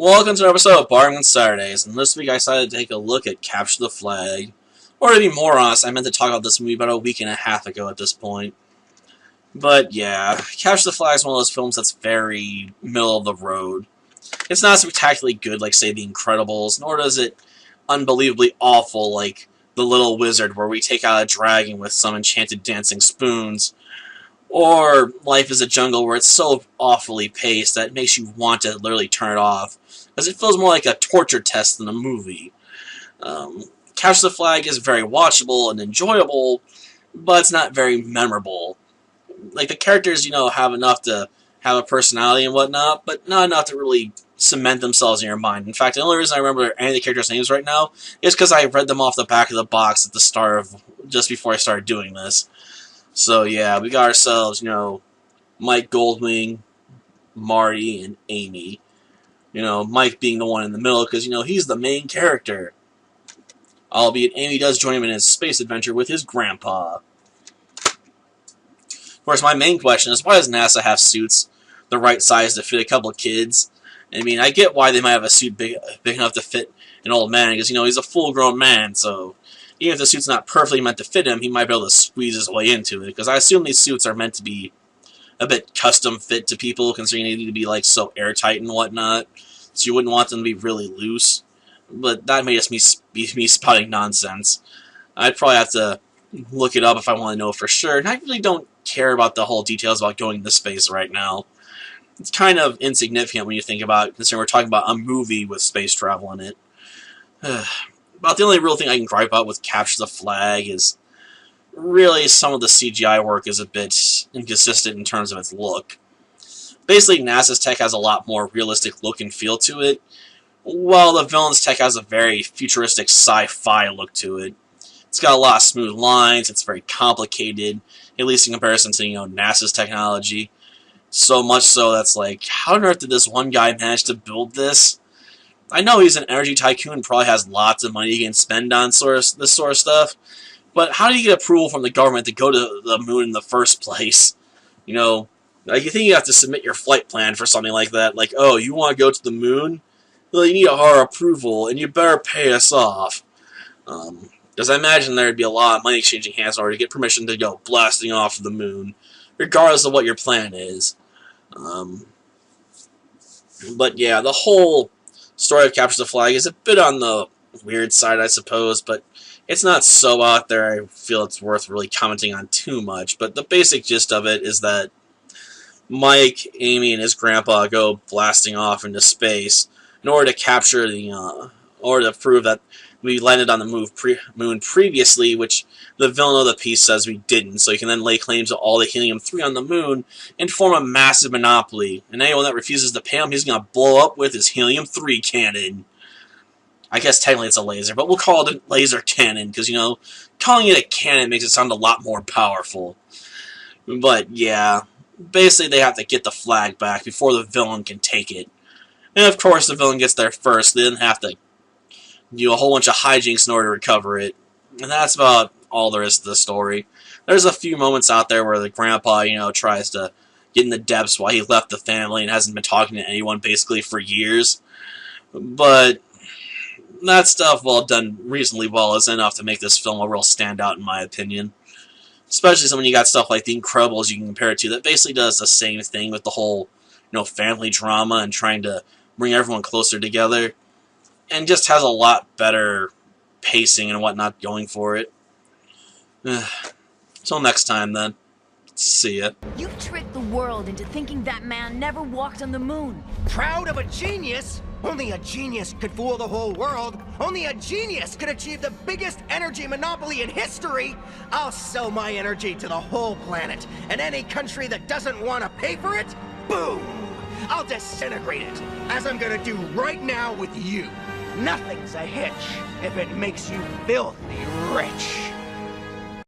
Welcome to an episode of Barring on Saturdays, and this week I decided to take a look at Capture the Flag. Or to be more honest, I meant to talk about this movie about a week and a half ago at this point. But yeah, Capture the Flag is one of those films that's very middle of the road. It's not spectacularly good like, say, The Incredibles, nor does it unbelievably awful like The Little Wizard, where we take out a dragon with some enchanted dancing spoons. Or Life is a Jungle, where it's so awfully paced that it makes you want to literally turn it off, because it feels more like a torture test than a movie. Capture the Flag is very watchable and enjoyable, but it's not very memorable. Like, the characters, have enough to have a personality and whatnot, but not enough to really cement themselves in your mind. In fact, the only reason I remember any of the characters' names right now is because I read them off the back of the box at the start of, just before I started doing this. So yeah, we got ourselves, Mike Goldwing, Marty, and Amy. Mike being the one in the middle, because, he's the main character. Albeit, Amy does join him in his space adventure with his grandpa. Of course, my main question is, why does NASA have suits the right size to fit a couple of kids? I mean, I get why they might have a suit big enough to fit an old man, because, he's a full-grown man, so even if the suit's not perfectly meant to fit him, he might be able to squeeze his way into it, because I assume these suits are meant to be a bit custom fit to people, considering they need to be, so airtight and whatnot, so you wouldn't want them to be really loose. But that may just be me spouting nonsense. I'd probably have to look it up if I want to know for sure, and I really don't care about the whole details about going into space right now. It's kind of insignificant when you think about it, considering we're talking about a movie with space travel in it. About the only real thing I can gripe about with Capture the Flag is really some of the CGI work is a bit inconsistent in terms of its look. Basically, NASA's tech has a lot more realistic look and feel to it, while the villain's tech has a very futuristic sci-fi look to it. It's got a lot of smooth lines, it's very complicated, at least in comparison to, NASA's technology. So much so that's like, how on earth did this one guy manage to build this? I know he's an energy tycoon and probably has lots of money he can spend on this sort of stuff, but how do you get approval from the government to go to the moon in the first place? You think you have to submit your flight plan for something like that, like, oh, you want to go to the moon? Well, you need our approval, and you better pay us off. Because I imagine there'd be a lot of money exchanging hands in order to get permission to go blasting off the moon, regardless of what your plan is. But yeah, the whole story of Capture the Flag is a bit on the weird side, I suppose, but it's not so out there I feel it's worth really commenting on too much. But the basic gist of it is that Mike, Amy, and his grandpa go blasting off into space in order to capture or to prove that we landed on the moon previously, which the villain of the piece says we didn't, so he can then lay claims to all the helium-3 on the moon and form a massive monopoly, and anyone that refuses to pay him, he's going to blow up with his helium-3 cannon. I guess technically it's a laser, but we'll call it a laser cannon, because, calling it a cannon makes it sound a lot more powerful. But, yeah, basically they have to get the flag back before the villain can take it. And, of course, the villain gets there first, they then have to do a whole bunch of hijinks in order to recover it. And that's about all there is to the story. There's a few moments out there where the grandpa, tries to get in the depths while he left the family and hasn't been talking to anyone basically for years. But that stuff, while done reasonably well, is enough to make this film a real standout in my opinion. Especially when you got stuff like The Incredibles you can compare it to that basically does the same thing with the whole, family drama and trying to bring everyone closer together. And just has a lot better pacing and whatnot going for it. Till next time, then. See ya. You tricked the world into thinking that man never walked on the moon. Proud of a genius? Only a genius could fool the whole world. Only a genius could achieve the biggest energy monopoly in history. I'll sell my energy to the whole planet, and any country that doesn't want to pay for it, boom! I'll disintegrate it, as I'm gonna do right now with you. Nothing's a hitch if it makes you filthy rich.